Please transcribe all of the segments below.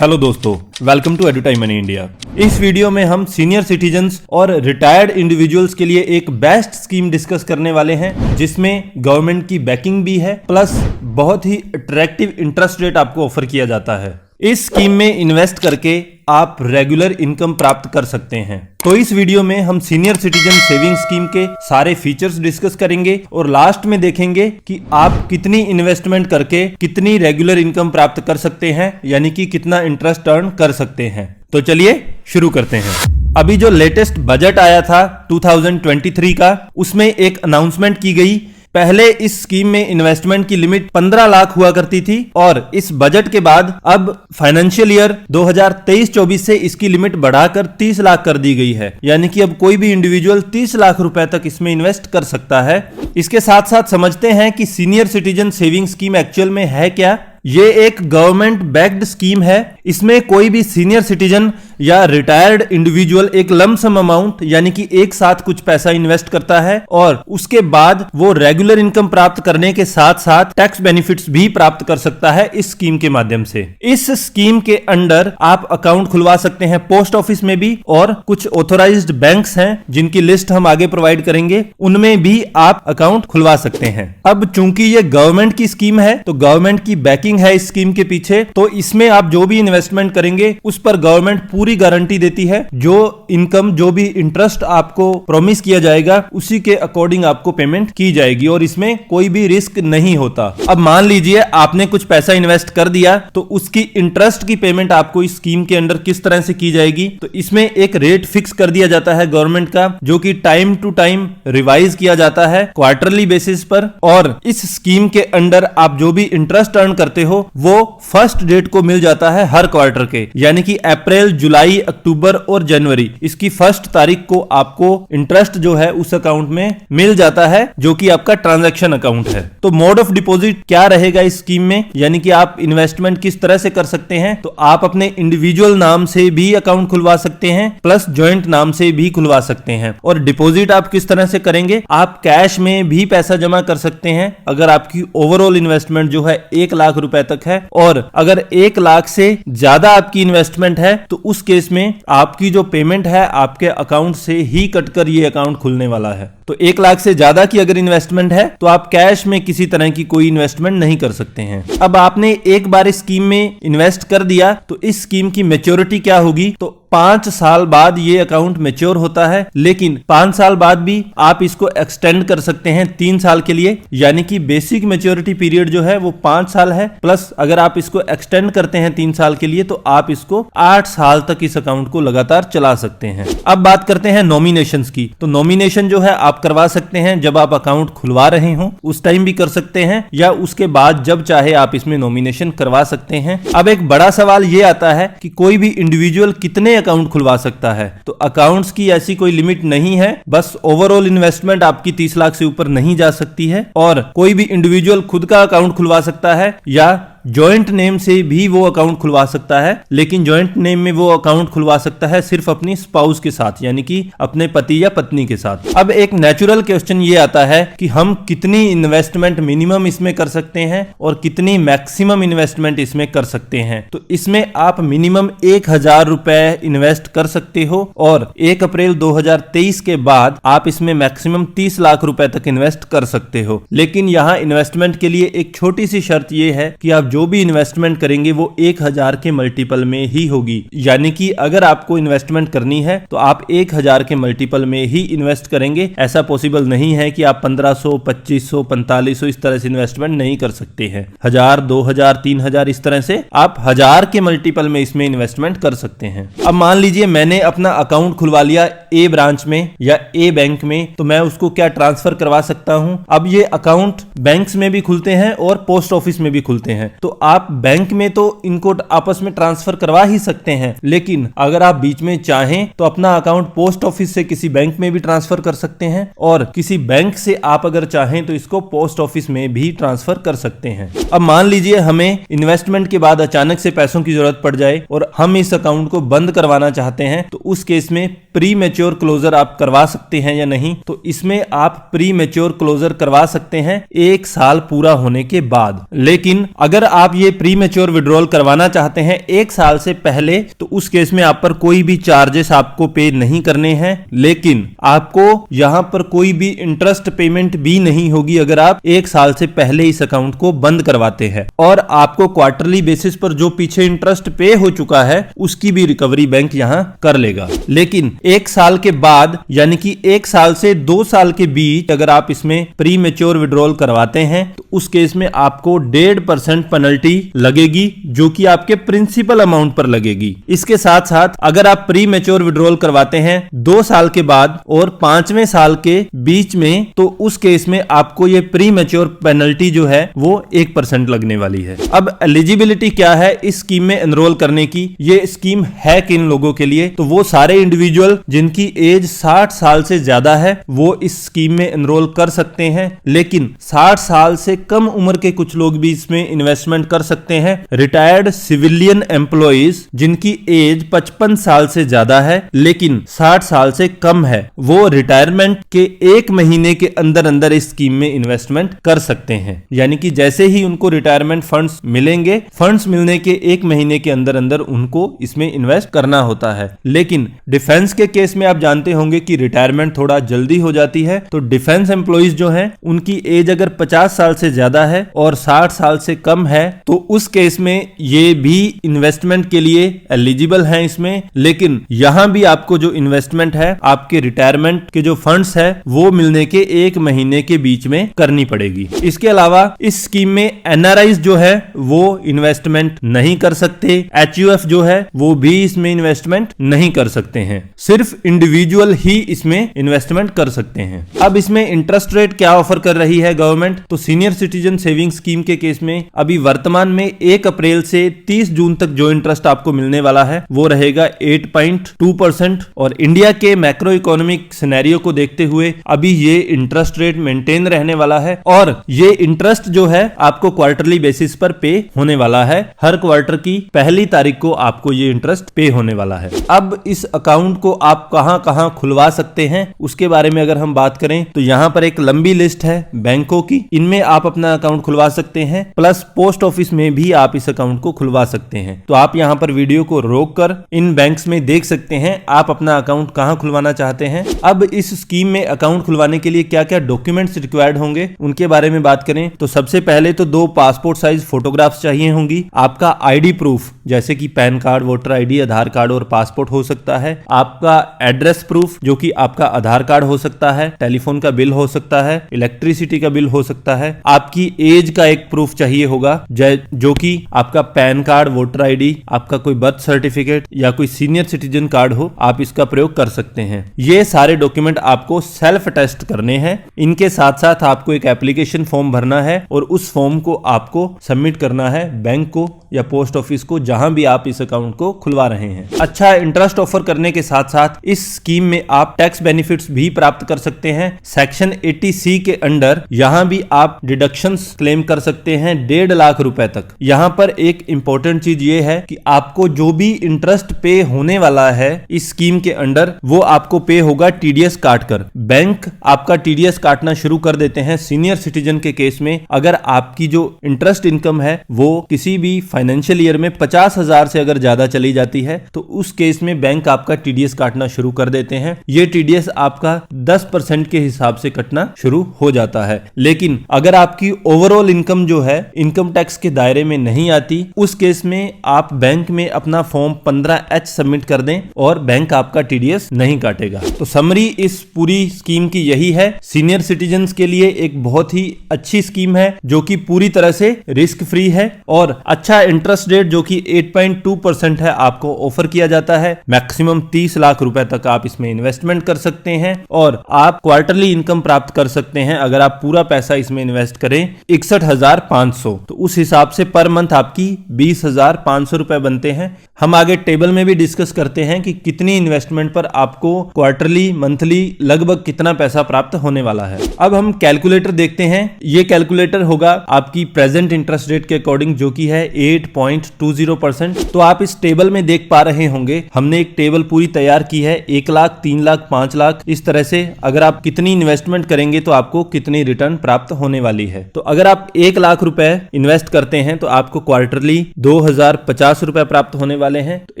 Hello दोस्तों, welcome to एडुटाइम money India. इस video में हम सीनियर सिटीजन्स और रिटायर्ड इंडिविजुअल्स के लिए एक बेस्ट स्कीम डिस्कस करने वाले हैं, जिसमें गवर्नमेंट की बैकिंग भी है, प्लस बहुत ही अट्रैक्टिव इंटरेस्ट रेट आपको ऑफर किया जाता है। इस स्कीम में इन्वेस्ट करके आप रेगुलर इनकम प्राप्त कर सकते हैं। तो इस वीडियो में हम सीनियर सिटीजन सेविंग स्कीम के सारे फीचर्स डिस्कस करेंगे और लास्ट में देखेंगे कि आप कितनी इन्वेस्टमेंट करके कितनी रेगुलर इनकम प्राप्त कर सकते हैं, यानी कि कितना इंटरेस्ट अर्न कर सकते हैं। तो चलिए शुरू करते हैं। अभी जो लेटेस्ट बजट आया था 2023 का, उसमें एक अनाउंसमेंट की गई। पहले इस स्कीम में इन्वेस्टमेंट की लिमिट 15 लाख हुआ करती थी और इस बजट के बाद अब फाइनेंशियल ईयर 2023-24 से इसकी लिमिट बढ़ाकर 30 लाख कर दी गई है, यानी कि अब कोई भी इंडिविजुअल 30 लाख रुपए तक इसमें इन्वेस्ट कर सकता है। इसके साथ साथ समझते हैं कि senior citizen saving scheme actual में है क्या। ये एक गवर्नमेंट बैक्ड स्कीम है। इसमें कोई भी सीनियर सिटीजन या रिटायर्ड इंडिविजुअल एक लमसम अमाउंट यानी कि एक साथ कुछ पैसा इन्वेस्ट करता है और उसके बाद वो रेगुलर इनकम प्राप्त करने के साथ साथ टैक्स बेनिफिट्स भी प्राप्त कर सकता है इस स्कीम के माध्यम से। इस स्कीम के अंडर आप अकाउंट खुलवा सकते हैं पोस्ट ऑफिस में भी, और कुछ ऑथोराइज्ड बैंक्स हैं जिनकी लिस्ट हम आगे प्रोवाइड करेंगे, उनमें भी आप अकाउंट खुलवा सकते हैं। अब चूंकि ये गवर्नमेंट की स्कीम है तो गवर्नमेंट की बैकिंग है इस स्कीम के पीछे, तो इसमें आप जो भी इन्वेस्टमेंट करेंगे उस पर गवर्नमेंट पूरी गारंटी देती है। जो इनकम, जो भी इंटरेस्ट आपको प्रॉमिस किया जाएगा उसी के अकॉर्डिंग आपको पेमेंट की जाएगी और इसमें कोई भी रिस्क नहीं होता। अब मान लीजिए आपने कुछ पैसा इन्वेस्ट कर दिया, तो उसकी इंटरेस्ट की पेमेंट आपको इस स्कीम के अंदर किस तरह से की जाएगी। तो इसमें एक रेट फिक्स कर दिया जाता है गवर्नमेंट का, जो कि टाइम टू टाइम रिवाइज किया जाता है क्वार्टरली बेसिस पर। और इस स्कीम के अंडर आप जो भी इंटरेस्ट अर्न करते हो वो फर्स्ट डेट को मिल जाता है हर क्वार्टर के, यानी कि अप्रैल, जुलाई, अक्टूबर और जनवरी, इसकी फर्स्ट तारीख को आपको इंटरेस्ट जो है उस अकाउंट में मिल जाता है, जो कि आपका ट्रांजैक्शन अकाउंट है। तो मोड ऑफ डिपॉजिट क्या रहेगा इस स्कीम में, यानी कि आप इन्वेस्टमेंट किस तरह से कर सकते हैं। तो आप अपने इंडिविजुअल नाम से भी अकाउंट खुलवा सकते हैं, प्लस ज्वाइंट नाम से भी खुलवा सकते हैं। और डिपॉजिट आप किस तरह से करेंगे, आप कैश में भी पैसा जमा कर सकते हैं अगर आपकी ओवरऑल इन्वेस्टमेंट जो है 1 लाख रुपए तक है, और अगर 1 लाख से ज्यादा आपकी इन्वेस्टमेंट है तो उस केस में आपकी जो पेमेंट है आपके अकाउंट से ही कटकर ये अकाउंट खुलने वाला है। तो 1 लाख से ज्यादा की अगर इन्वेस्टमेंट है तो आप कैश में किसी तरह की कोई इन्वेस्टमेंट नहीं कर सकते हैं। अब आपने एक बार इस स्कीम में इन्वेस्ट कर दिया तो इस स्कीम की मैच्योरिटी क्या होगी, तो 5 साल बाद ये अकाउंट मैच्योर होता है, लेकिन 5 साल बाद भी आप इसको एक्सटेंड कर सकते हैं 3 साल के लिए, यानी कि बेसिक मैच्योरिटी पीरियड जो है वो 5 साल है, प्लस अगर आप इसको एक्सटेंड करते हैं 3 साल के लिए तो आप इसको 8 साल तक इस अकाउंट को लगातार चला सकते हैं। अब बात करते हैं नॉमिनेशंस की। तो नॉमिनेशन जो है आप करवा सकते हैं जब आप अकाउंट खुलवा रहे हो उस टाइम भी कर सकते हैं, या उसके बाद जब चाहे आप इसमें नॉमिनेशन करवा सकते हैं। अब एक बड़ा सवाल ये आता है कि कोई भी इंडिविजुअल कितने अकाउंट खुलवा सकता है। तो अकाउंट्स की ऐसी कोई लिमिट नहीं है, बस ओवरऑल इन्वेस्टमेंट आपकी 30 लाख से ऊपर नहीं जा सकती है, और कोई भी इंडिविजुअल खुद का अकाउंट खुलवा सकता है या जॉइंट नेम से भी वो अकाउंट खुलवा सकता है, लेकिन जॉइंट नेम में वो अकाउंट खुलवा सकता है सिर्फ अपनी स्पाउस के साथ, यानी कि अपने पति या पत्नी के साथ। अब एक नेचुरल क्वेश्चन ये आता है कि हम कितनी इन्वेस्टमेंट मिनिमम इसमें कर सकते हैं और कितनी मैक्सिमम इन्वेस्टमेंट इसमें कर सकते हैं। तो इसमें आप मिनिमम 1000 रुपए इन्वेस्ट कर सकते हो और 1 अप्रैल 2023 के बाद आप इसमें मैक्सिमम 30 लाख रुपए तक इन्वेस्ट कर सकते हो। लेकिन यहाँ इन्वेस्टमेंट के लिए एक छोटी सी शर्त ये है कि आप जो भी इन्वेस्टमेंट करेंगे वो 1000 के मल्टीपल में ही होगी, यानी कि अगर आपको इन्वेस्टमेंट करनी है तो आप 1000 के मल्टीपल में ही इन्वेस्ट करेंगे। ऐसा पॉसिबल नहीं है कि आप 1500, 2500, 4500 इस तरह से इन्वेस्टमेंट नहीं कर सकते हैं। 1000, 2000, 3000 इस तरह से आप 1000 के मल्टीपल में इसमें इन्वेस्टमेंट कर सकते हैं। अब मान लीजिए मैंने अपना अकाउंट खुलवा लिया ए ब्रांच में या ए बैंक में, तो मैं उसको क्या ट्रांसफर करवा सकता हूं। अब ये अकाउंट बैंक्स में भी खुलते हैं और पोस्ट ऑफिस में भी खुलते हैं, तो आप बैंक में तो इनको आपस में ट्रांसफर करवा ही सकते हैं, लेकिन अगर आप बीच में चाहें तो अपना अकाउंट पोस्ट ऑफिस से किसी बैंक में भी ट्रांसफर कर सकते हैं, और किसी बैंक से आप अगर चाहें तो इसको पोस्ट ऑफिस में भी ट्रांसफर कर सकते हैं। अब मान लीजिए हमें इन्वेस्टमेंट के बाद अचानक से पैसों की जरूरत पड़ जाए और हम इस अकाउंट को बंद करवाना चाहते हैं, तो उस केस में प्री मैच्योर क्लोजर आप करवा सकते हैं या नहीं। तो इसमें आप प्री मैच्योर क्लोजर करवा सकते हैं 1 साल पूरा होने के बाद, लेकिन अगर आप ये प्री मैच्योर विड्रॉल करवाना चाहते हैं 1 साल से पहले, तो उस केस में आप पर कोई भी चार्जेस आपको पे नहीं करने हैं, लेकिन आपको यहां पर कोई भी इंटरेस्ट पेमेंट भी नहीं होगी अगर आप 1 साल से पहले इस अकाउंट को बंद करवाते हैं। और आपको क्वार्टरली बेसिस पर जो पीछे इंटरेस्ट पे हो चुका है उसकी भी रिकवरी बैंक यहां कर लेगा। लेकिन 1 साल के बाद यानी कि 1 साल से 2 साल के बीच अगर आप इसमें प्री मैच्योर विड्रॉल करवाते हैं तो उस केस में आपको 1.5% पेनल्टी लगेगी, जो कि आपके प्रिंसिपल अमाउंट पर लगेगी। इसके साथ साथ अगर आप प्री मैच्योर विड्रॉल करवाते हैं 2 साल के बाद और 5वें साल के बीच में, तो उस केस में आपको ये प्री मैच्योर पेनल्टी जो है वो 1% लगने वाली है। अब एलिजिबिलिटी क्या है इस स्कीम में एनरोल करने की? ये स्कीम है किन लोगों के लिए? तो वो सारे इंडिविजुअल जिनकी एज 60 साल से ज्यादा है वो इस स्कीम में एनरोल कर सकते हैं, लेकिन 60 साल से कम उम्र के कुछ लोग भी इसमें इन्वेस्टमेंट कर सकते हैं। रिटायर्ड सिविलियन एम्प्लॉइज जिनकी एज 55 साल से ज्यादा है लेकिन 60 साल से कम है, वो रिटायरमेंट के 1 महीने के अंदर अंदर इस स्कीम में इन्वेस्टमेंट कर सकते हैं। यानी कि जैसे ही उनको रिटायरमेंट फंड्स मिलेंगे, फंड्स मिलने के 1 महीने के अंदर अंदर उनको इसमें इन्वेस्ट करना होता है। लेकिन डिफेंस के केस में आप जानते होंगे कि रिटायरमेंट थोड़ा जल्दी हो जाती है, तो डिफेंस एम्प्लॉइज जो हैं उनकी एज अगर 50 साल से ज्यादा है और 60 साल से कम है तो उस केस में ये भी इन्वेस्टमेंट के लिए एलिजिबल हैं इसमें। लेकिन यहां भी आपको जो इन्वेस्टमेंट है आपके रिटायरमेंट के जो फंड्स है वो मिलने के 1 महीने के बीच में करनी पड़ेगी। इसके अलावा इस स्कीम में एनआरआईज जो है वो इन्वेस्टमेंट नहीं कर सकते, एचयूएफ जो है वो भी इसमें इन्वेस्टमेंट नहीं कर सकते हैं, सिर्फ इंडिविजुअल ही इसमें इन्वेस्टमेंट कर सकते हैं। अब इसमें इंटरेस्ट रेट क्या ऑफर कर रही है गवर्नमेंट? तो सीनियर सिटीजन सेविंग स्कीम के केस में अभी वर्तमान में 1 अप्रैल से 30 जून तक जो इंटरेस्ट आपको मिलने वाला है वो रहेगा 8.2%। और इंडिया के मैक्रो इकोनॉमिक सिनेरियो को देखते हुए अभी ये इंटरेस्ट रेट मेंटेन रहने वाला है और ये इंटरेस्ट जो है आपको क्वार्टरली बेसिस पर पे होने वाला है। हर क्वार्टर की पहली तारीख को आपको ये इंटरेस्ट पे होने वाला है। अब इस अकाउंट को आप कहां खुलवा सकते हैं उसके बारे में अगर हम बात करें तो यहां पर एक लंबी लिस्ट है बैंकों की, इनमें आप अपना अकाउंट खुलवा सकते हैं, प्लस पोस्ट ऑफिस में भी आप इस अकाउंट को खुलवा सकते हैं। तो आप यहां पर वीडियो को रोककर इन बैंक्स में देख सकते हैं आप अपना अकाउंट कहां खुलवाना चाहते हैं। अब इस स्कीम में अकाउंट खुलवाने के लिए क्या क्या डॉक्यूमेंट्स रिक्वायर्ड होंगे उनके बारे में बात करें तो सबसे पहले तो 2 पासपोर्ट साइज फोटोग्राफ्स चाहिए होंगी, आपका आईडी प्रूफ जैसे कि पैन कार्ड, वोटर आईडी, आधार कार्ड और पासपोर्ट हो सकता है, आपका एड्रेस प्रूफ जो कि आपका आधार कार्ड हो सकता है, टेलीफोन का बिल हो सकता है, इलेक्ट्रिसिटी का बिल हो सकता है, आपकी एज का एक प्रूफ चाहिए होगा जो कि आपका पैन कार्ड, वोटर आईडी, आपका कोई बर्थ सर्टिफिकेट या कोई सीनियर सिटीजन कार्ड हो, आप इसका प्रयोग कर सकते हैं। ये सारे डॉक्यूमेंट आपको सेल्फ टेस्ट करने हैं। इनके साथ साथ आपको एक एप्लीकेशन फॉर्म भरना है और उस फॉर्म को आपको सबमिट करना है बैंक को या पोस्ट ऑफिस को जहां भी आप इस अकाउंट को खुलवा रहे हैं। अच्छा इंटरेस्ट ऑफर करने के साथ साथ इस स्कीम में आप टैक्स बेनिफिट्स भी प्राप्त कर सकते हैं। सेक्शन 80C के अंडर यहां भी आप डिडक्शंस क्लेम कर सकते हैं 1.5 लाख रुपए तक। यहां पर एक इंपॉर्टेंट चीज ये है कि आपको जो भी इंटरेस्ट पे होने वाला है इस स्कीम के अंडर वो आपको पे होगा टीडीएस काटकर। बैंक आपका टीडीएस काटना शुरू कर देते हैं सीनियर सिटीजन के केस में अगर आपकी जो इंटरेस्ट इनकम है वो किसी भी फाइनेंशियल ईयर में 50,000 से अगर ज्यादा चली जाती है तो उस केस में बैंक आपका टीडीएस काटना शुरू कर देते हैं। ये टीडीएस आपका 10% के हिसाब से कटना शुरू हो जाता है। लेकिन अगर आपकी ओवरऑल इनकम जो है इनकम टैक्स के दायरे में नहीं आती उस केस में आप बैंक में अपना फॉर्म 15H सबमिट कर दें और बैंक आपका टीडीएस नहीं काटेगा। तो समरी इस पूरी स्कीम की यही है। सीनियर सिटीजन्स के लिए एक बहुत ही अच्छी स्कीम है जो कि पूरी तरह से रिस्क फ्री है और अच्छा इंटरेस्ट रेट जो कि 8.2% है आपको ऑफर किया जाता है। मैक्सिमम 30 लाख रुपए तक आप इसमें इन्वेस्टमेंट कर सकते हैं और आप क्वार्टरली इनकम प्राप्त कर सकते हैं। अगर आप पूरा पैसा इसमें इन्वेस्ट करें 61,500 तो उस हिसाब से पर मंथ आपकी 20,500 रुपए बनते हैं। हम आगे टेबल में भी डिस्कस करते हैं कि कितनी इन्वेस्टमेंट पर आपको क्वार्टरली मंथली लगभग कितना पैसा प्राप्त होने वाला है। अब हम कैलकुलेटर देखते हैं। ये कैलकुलेटर होगा आपकी प्रेजेंट इंटरेस्ट रेट के अकॉर्डिंग जो कि है 8.20% 0%। तो आप इस टेबल में देख पा रहे होंगे, हमने एक टेबल पूरी तैयार की है, 1 लाख, 3 लाख, 5 लाख, इस तरह से अगर आप कितनी इन्वेस्टमेंट करेंगे तो आपको कितनी रिटर्न प्राप्त होने वाली है। तो अगर आप 1 लाख रुपए इन्वेस्ट करते हैं तो आपको क्वार्टरली 2050 रुपए प्राप्त होने वाले हैं। तो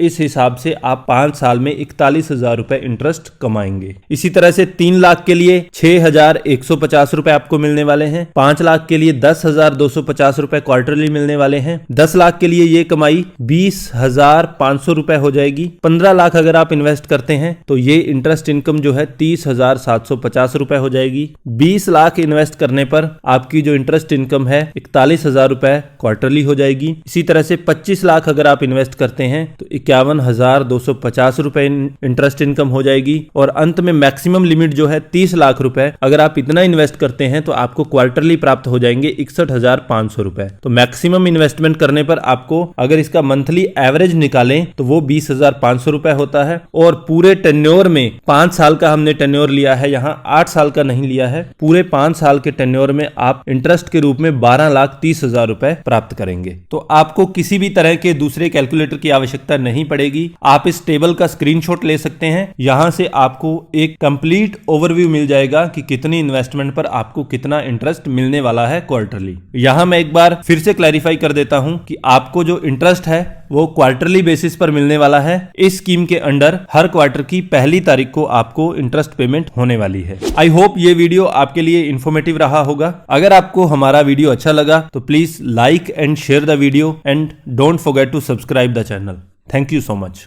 इस हिसाब से आप 5 साल में 41,000 रुपए इंटरेस्ट कमाएंगे। इसी तरह से 3 लाख के लिए 6,150 रुपए आपको मिलने वाले हैं, 5 लाख के लिए 10,250 रुपए क्वार्टरली मिलने वाले हैं, 10 लाख के लिए ये कमाई 20,500 रुपए हो जाएगी, 15 लाख अगर आप इन्वेस्ट करते हैं तो ये इंटरेस्ट इनकम जो है 30,750 रुपए हो जाएगी, 20 लाख इन्वेस्ट करने पर आपकी जो इंटरेस्ट इनकम है 41,000 रुपए क्वार्टरली हो जाएगी। इसी तरह से 25 लाख अगर आप इन्वेस्ट करते हैं तो 51,250 रुपए इंटरेस्ट इनकम हो जाएगी, और अंत में मैक्सिमम लिमिट जो है 30 लाख रुपए, अगर आप इतना इन्वेस्ट करते हैं तो आपको क्वार्टरली प्राप्त हो जाएंगे 61,500 रुपए। तो मैक्सिमम इन्वेस्टमेंट करने पर आपको अगर इसका मंथली एवरेज निकालें तो वो 20,500 रुपए होता है, और पूरे टेन्योर में 5 साल का हमने टेन्योर लिया है, यहाँ 8 साल का नहीं लिया है, पूरे 5 साल के टेन्योर में आप इंटरेस्ट के रूप में 12,30,000 रुपए प्राप्त करेंगे। तो आपको किसी भी तरह के दूसरे कैलकुलेटर की आवश्यकता नहीं पड़ेगी, आप इस टेबल का स्क्रीनशॉट ले सकते हैं, यहां से आपको एक कंप्लीट ओवरव्यू मिल जाएगा कि कितनी इन्वेस्टमेंट पर आपको कितना इंटरेस्ट मिलने वाला है क्वार्टरली। यहां मैं एक बार फिर से क्लैरिफाई कर देता हूं कि आपको जो इंटरेस्ट है वो क्वार्टरली बेसिस पर मिलने वाला है। इस स्कीम के अंडर हर क्वार्टर की पहली तारीख को आपको इंटरेस्ट पेमेंट होने वाली है। आई होप ये वीडियो आपके लिए इंफॉर्मेटिव रहा होगा। अगर आपको हमारा वीडियो अच्छा लगा तो please like and share the video and don't forget to subscribe the channel. Thank you so much.